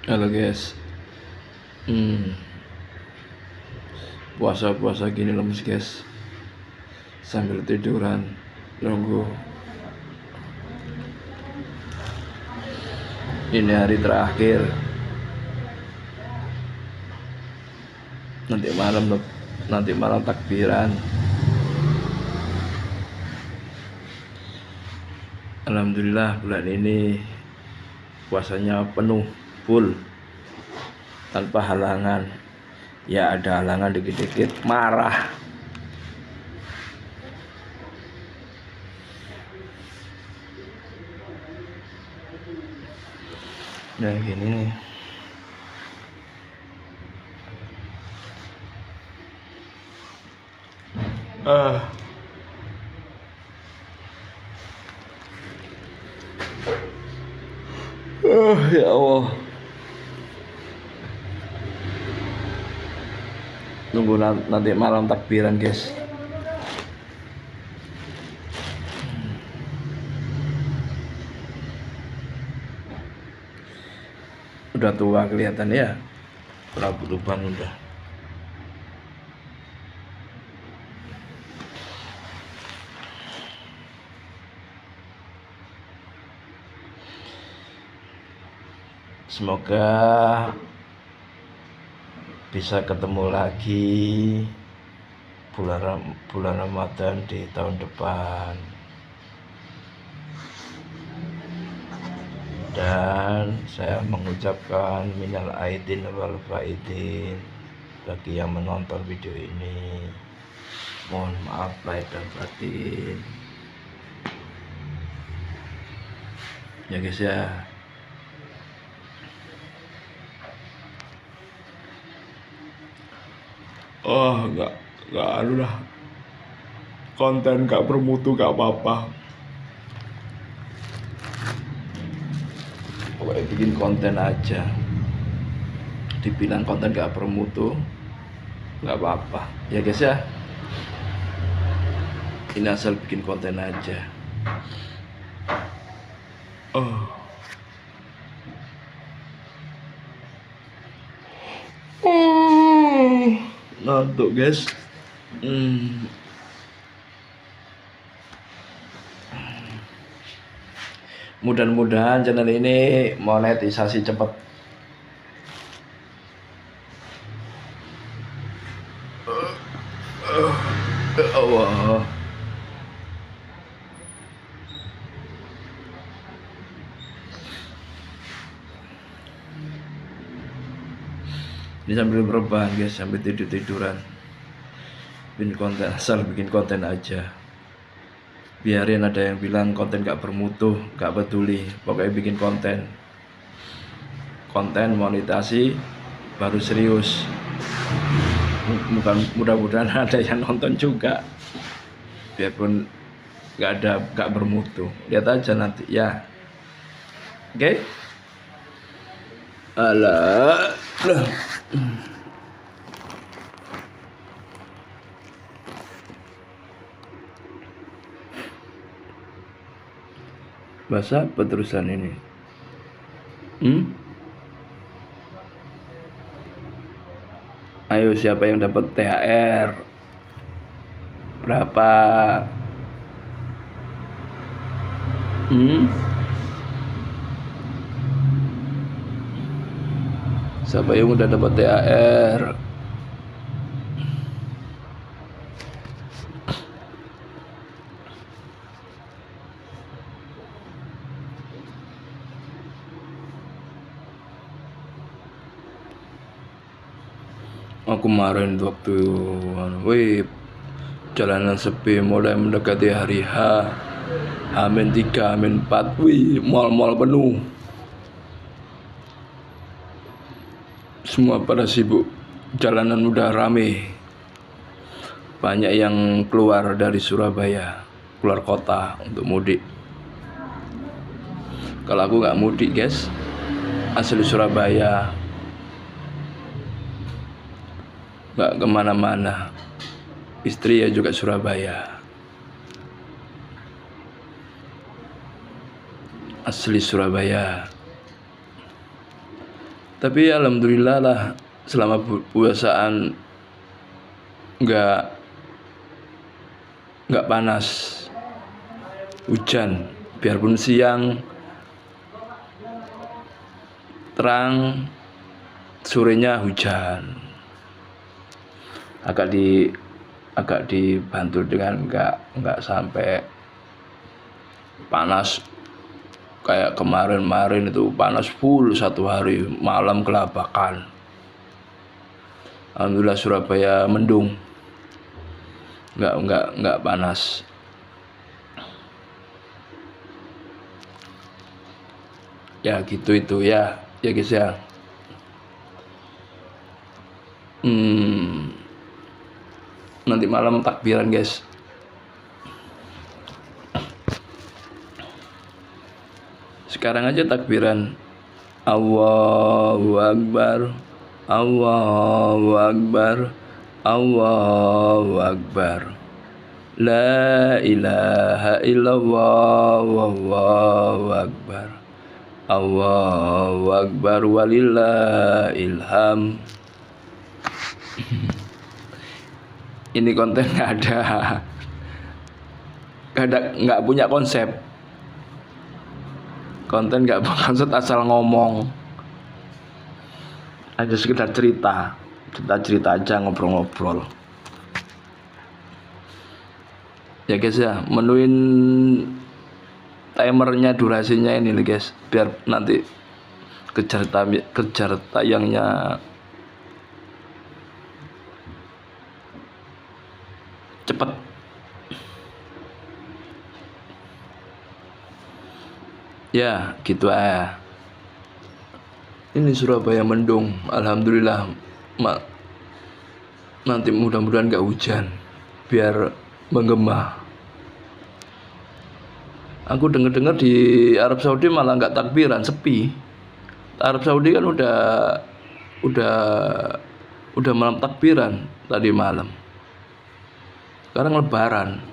Halo guys, puasa-puasa gini lemes guys, sambil tiduran nunggu ini hari terakhir. Nanti malam takbiran. Alhamdulillah bulan ini puasanya penuh full tanpa halangan. Ya ada halangan dikit-dikit marah. Nah gini nih. Ya Allah. Nunggu nanti malam takbiran guys. Udah tua kelihatan ya, rambut lubang udah. Semoga bisa ketemu lagi bulan Ramadan di tahun depan. Dan saya mengucapkan minal aidin wal faidin bagi yang menonton video ini. Mohon maaf lahir dan batin. Ya guys ya. Enggak anu lah. Konten gak bermutu gak apa-apa. Pokoknya bikin konten aja. Dibilang konten gak bermutu gak apa-apa. Ya guys ya. Ini asal bikin konten aja. Ngantuk guys. Mudah-mudahan channel ini monetisasi cepat. Allah. Ini sambil berbahan guys, sambil tiduran. Bikin konten, asal bikin konten aja. Biarin ada yang bilang konten gak bermutu, gak peduli, pokoknya bikin konten. Konten monetasi baru serius. Mudah-mudahan ada yang nonton juga. Biarpun gak bermutu. Lihat aja nanti ya. Oke? Alah. Bahasa apa terusan ini? Ayo siapa yang dapat THR? Berapa? Siapa yang udah dapat THR? Kemarin waktu jalanan sepi mulai mendekati hari H-3, H-4, mal-mal penuh. Semua pada sibuk, jalanan udah rame. Banyak yang keluar dari Surabaya, keluar kota untuk mudik. Kalau aku nggak mudik guys, asli Surabaya, nggak kemana-mana. Istri ya juga Surabaya, asli Surabaya. Tapi alhamdulillah lah, selama puasaan nggak panas, hujan, biarpun siang terang, sorenya hujan. Agak dibantu dengan nggak sampai panas kayak kemarin itu, panas full 1 hari, malam kelabakan. Alhamdulillah Surabaya mendung, nggak panas. Ya gitu itu ya guys ya. Nanti malam takbiran guys. Sekarang aja takbiran. Allahu Akbar, Allahu Akbar, Allahu Akbar. La ilaha illallah, wallahu akbar. Allahu Akbar walillahil hamd. Ini konten nggak punya konsep. Konten nggak punya konsep, asal ngomong aja, sekedar cerita aja, ngobrol-ngobrol. Ya guys ya, menuin timernya, durasinya ini nih guys, biar nanti kejar tayangnya cepet. Ya gitu aja. Ini Surabaya mendung, alhamdulillah. Nanti mudah-mudahan gak hujan, biar menggema. Aku dengar di Arab Saudi malah nggak takbiran, sepi. Arab Saudi kan udah malam takbiran tadi malam. Sekarang lebaran.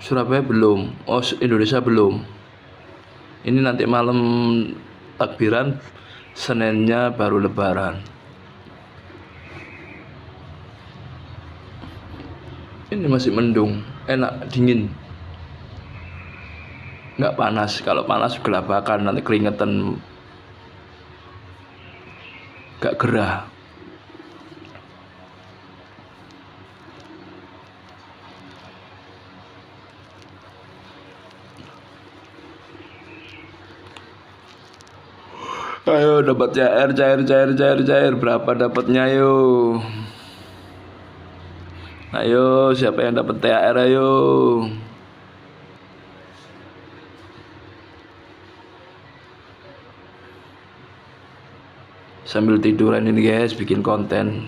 Surabaya belum, Indonesia belum. Ini nanti malam takbiran, Seninnya baru lebaran. Ini masih mendung, enak, dingin, nggak panas. Kalau panas gelabakan, nanti keringetan, nggak gerah. Ayo dapat cair, berapa dapatnya ayo? Ayo, siapa yang dapat THR ayo? Sambil tiduran ini guys, bikin konten.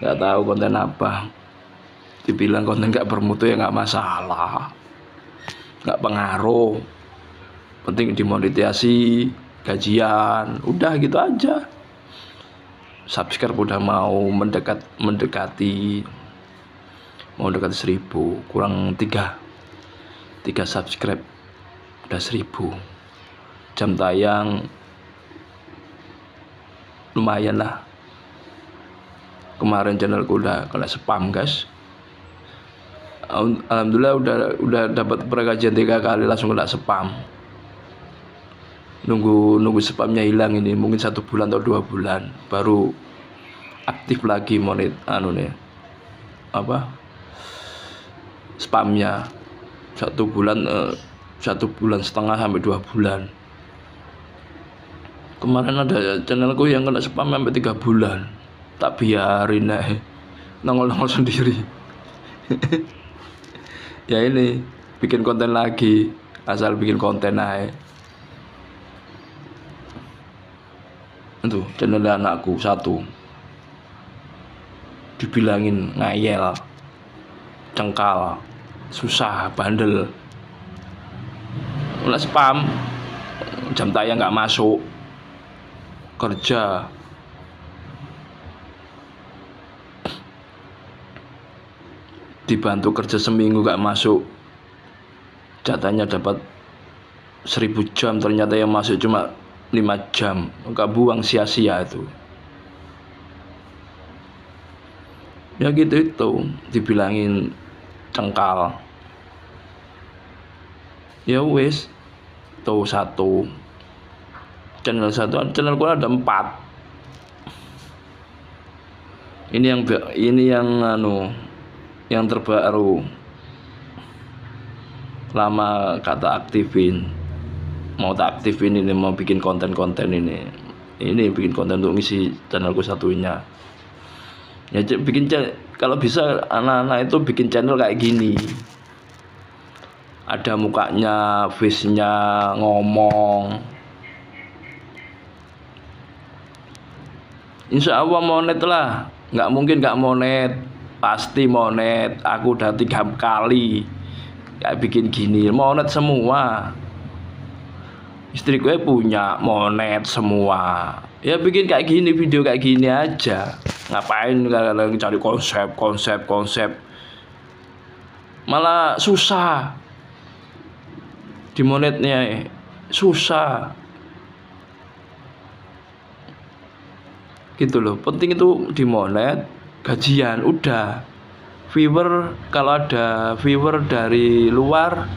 Gak tahu konten apa. Dibilang konten gak bermutu ya gak masalah, gak pengaruh. Penting dimonetisasi, gajian, udah gitu aja. Subscribe udah mau mendekati 1000, kurang 3 subscribe udah 1000. Jam tayang lumayan lah. Kemarin channelku udah kena spam guys. Alhamdulillah udah dapat pergajian 3 kali langsung kena spam. Nunggu spamnya hilang ini, mungkin 1 bulan atau 2 bulan baru aktif lagi spamnya. 1 bulan setengah sampai 2 bulan. Kemarin ada channelku yang kena spam sampai 3 bulan, tak biarin nongol sendiri. Ya ini bikin konten lagi, asal bikin konten aja. Itu channel anakku 1, dibilangin ngayel, cengkal, susah, bandel, mulai spam, jam tayang nggak masuk, kerja, dibantu kerja seminggu nggak masuk jatahnya dapat 1000 jam, ternyata yang masuk cuma 5 jam. Enggak, buang sia-sia itu. Ya gitu, itu dibilangin cengkal. Ya wis, tuh satu channel channelku ada 4. Ini yang yang terbaru. Lama kata aktifin. Mau tak aktifin ini, mau bikin konten-konten ini. Ini bikin konten untuk ngisi channelku satunya. Ya bikin kalau bisa anak-anak itu bikin channel kayak gini. Ada mukanya, face-nya, ngomong. Insya Allah monet lah. Nggak mungkin nggak monet, pasti monet. Aku udah 3 kali kayak bikin gini, monet semua. Istri gue punya, monet semua. Ya bikin kayak gini, video kayak gini aja. Ngapain kalian cari konsep, malah susah di monetnya, susah gitu loh. Penting itu di monet, gajian udah. Viewer, kalau ada viewer dari luar,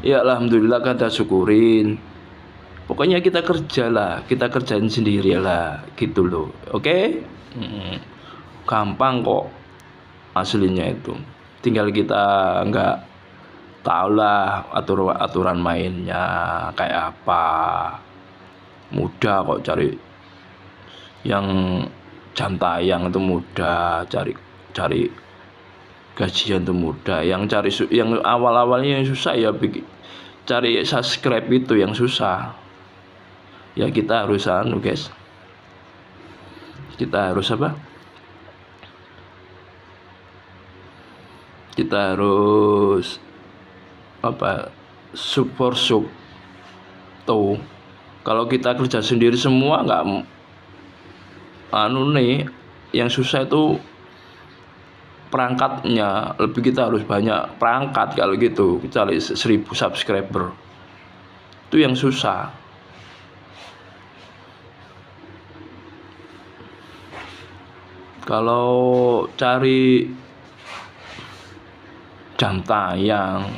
ya alhamdulillah kita syukurin. Pokoknya kita kerja lah, kita kerjain sendiri lah gitu loh. Oke? Gampang kok aslinya itu. Tinggal kita nggak tahu lah aturan mainnya kayak apa. Mudah kok cari yang jam tayang itu, mudah cari gajian itu mudah. Yang awal-awalnya yang susah ya cari subscribe itu yang susah. Ya kita harus guys. Kita harus apa? Kita harus support tuh. Kalau kita kerja sendiri semua nggak yang susah itu perangkatnya. Lebih kita harus banyak perangkat. Kalau gitu cari 1000 subscriber itu yang susah. Kalau cari jam tayang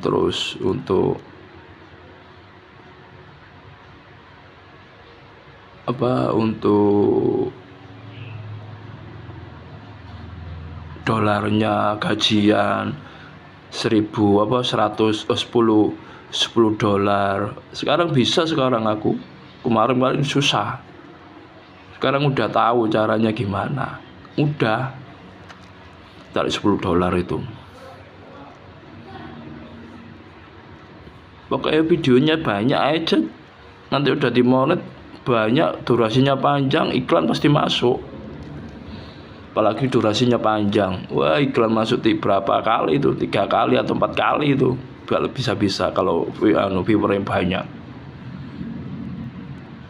terus untuk untuk dolarnya, gajian 10 dolar. Sekarang bisa, aku kemarin susah. Sekarang udah tahu caranya gimana. Udah cari 10 dolar itu. Pokoknya videonya banyak aja. Nanti udah dimonet banyak, durasinya panjang, iklan pasti masuk. Apalagi durasinya panjang. Wah, iklan masuk berapa kali itu? 3 kali atau 4 kali itu. Bisa kalau viewer yang banyak.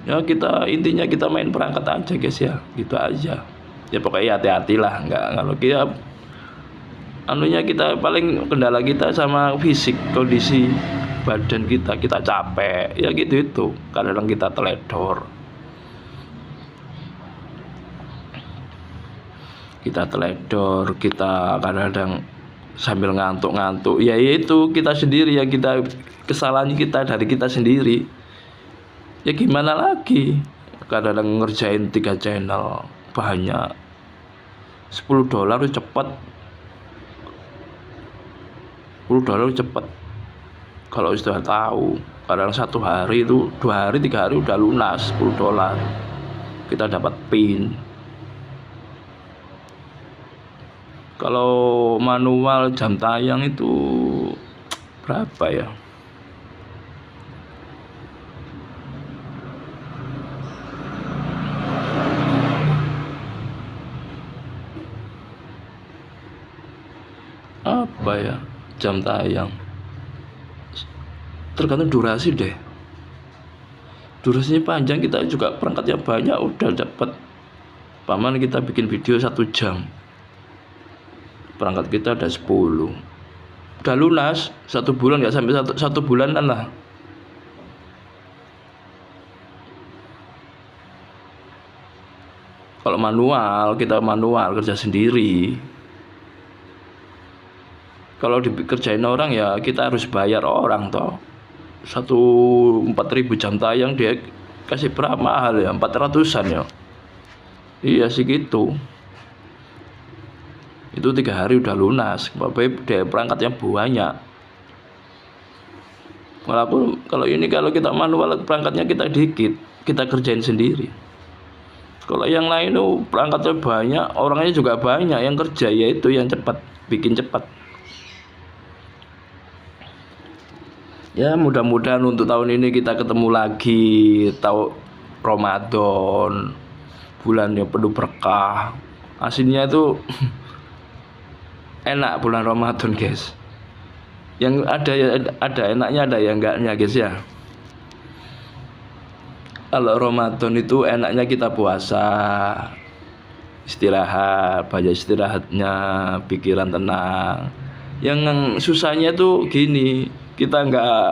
Ya intinya kita main perangkat aja guys ya, gitu aja. Ya pokoknya hati-hatilah, kalau kita kita paling kendala kita sama fisik, kondisi badan kita capek, ya gitu itu. Kadang kita teledor. Kita kadang sambil ngantuk. Ya itu kita sendiri, ya kesalahan kita dari kita sendiri. Ya gimana lagi? Kadang ngerjain 3 channel banyak. 10 dolar cepet. 10 dolar cepet. Kalau sudah tahu, kadang 1 hari itu, 2 hari, 3 hari udah lunas 10 dolar. Kita dapat pin. Kalau manual jam tayang itu berapa ya? Apa ya jam tayang? Tergantung durasi deh. Durasinya panjang, kita juga perangkatnya banyak, udah dapat Paman kita bikin video 1 jam, perangkat kita ada 10, udah lunas 1 bulan, nggak sampai satu bulanan lah. Kalau manual, kita manual kerja sendiri. Kalau dikerjain orang ya kita harus bayar orang toh. 4.000 jam tayang dia kasih berapa mahal ya, 400-an ya. Iya sih gitu. Itu 3 hari udah lunas, dia perangkat yang banyak. Kalau kita manual perangkatnya kita dikit, kita kerjain sendiri. Kalau yang lain tuh perangkatnya banyak, orangnya juga banyak, yang kerja yaitu yang cepat, bikin cepat. Ya mudah-mudahan untuk tahun ini kita ketemu lagi, tahu Ramadan, bulan yang penuh berkah. Aslinya itu enak bulan Ramadan guys. Yang ada enaknya, ada yang enggaknya guys ya. Kalau Ramadan itu enaknya kita puasa, istirahat, banyak istirahatnya, pikiran tenang. Yang susahnya tuh gini, kita nggak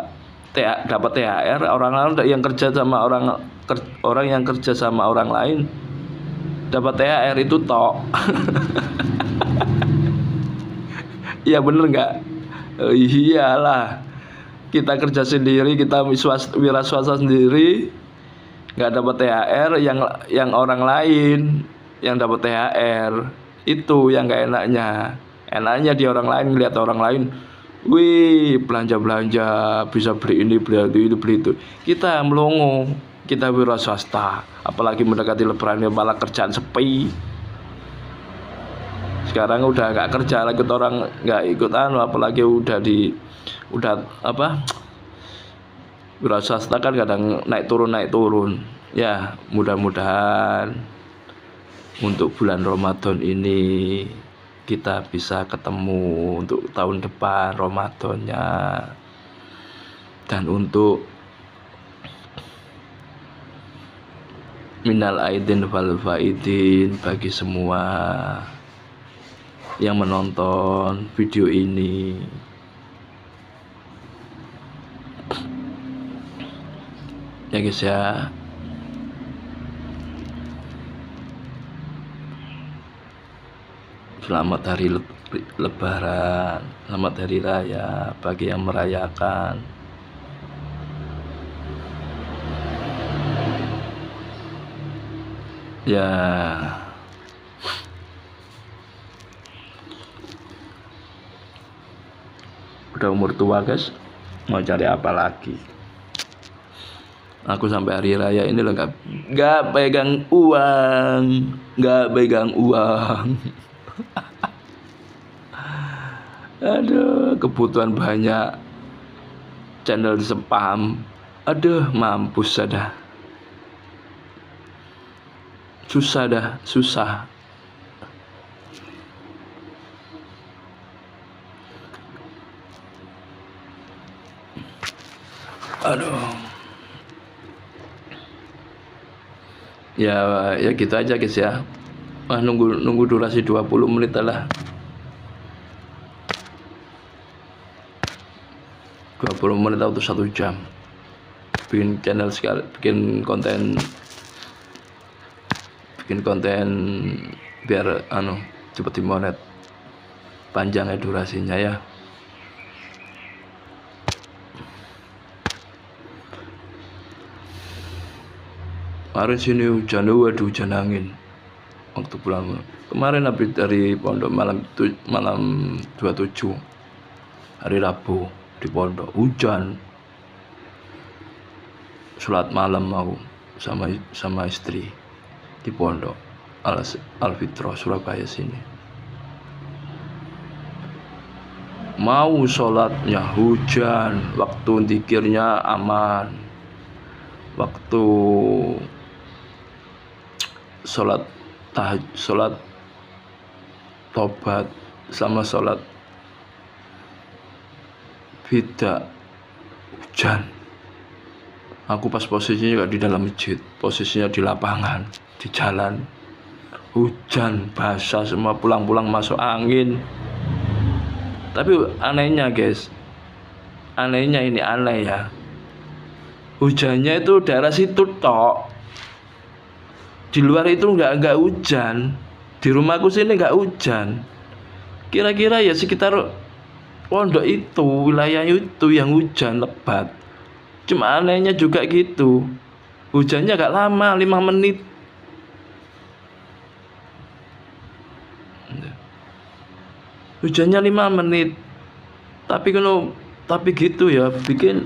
dapat THR, orang lain yang kerja sama orang yang kerja sama orang lain dapat THR itu tok. Iya bener nggak? Iyalah, kita kerja sendiri, kita wira swasta sendiri, nggak dapat THR, yang orang lain yang dapat THR itu yang nggak enaknya. Enaknya di orang lain, ngeliat orang lain, wih belanja bisa beli ini, beli itu. Kita melongo, kita wira swasta, apalagi mendekati lebaran malah kerjaan sepi. Sekarang udah nggak kerja lagi, orang nggak ikut apalagi udah wira swasta kan kadang naik turun. Ya mudah-mudahan untuk bulan Ramadan ini kita bisa ketemu untuk tahun depan Ramadannya, dan untuk minal aidin wal faidin bagi semua yang menonton video ini. Ya guys ya, selamat hari Lebaran, selamat hari raya bagi yang merayakan. Ya udah umur tua guys, mau cari apa lagi? Aku sampai hari raya ini loh nggak pegang uang. Aduh, kebutuhan banyak, channel spam, aduh mampus dah. Susah. Aduh. Ya gitu aja guys ya. Nunggu durasi 20 menit lah. 20 menit atau 1 jam. Bikin channel sekali, bikin konten biar cepet dimonet. Panjangnya durasinya ya. Kemarin sini hujan, hujan angin waktu pulang. Kemarin habis dari pondok malam 27 hari Rabu di pondok hujan. Sholat malam mau sama istri di pondok Al-Fitrah Surabaya sini. Mau sholatnya hujan, waktu zikirnya aman, waktu sholat tobat sama sholat beda hujan. Aku pas posisinya juga di dalam masjid, posisinya di lapangan, di jalan, hujan basah semua, pulang-pulang masuk angin. Tapi anehnya guys, anehnya ini aneh ya, hujannya itu daerah situ tok, di luar itu nggak hujan. Di rumahku sini nggak hujan. Kira-kira ya sekitar pondok itu, wilayah itu yang hujan lebat. Cuma anehnya juga gitu, hujannya gak lama, 5 menit. Hujannya 5 menit. Tapi gitu ya, bikin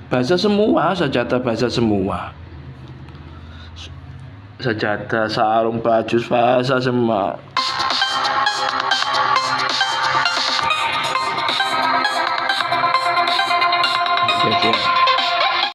basah semua, sajadah basah semua. Sajadah, sarung, baju basah semua. Guys ya.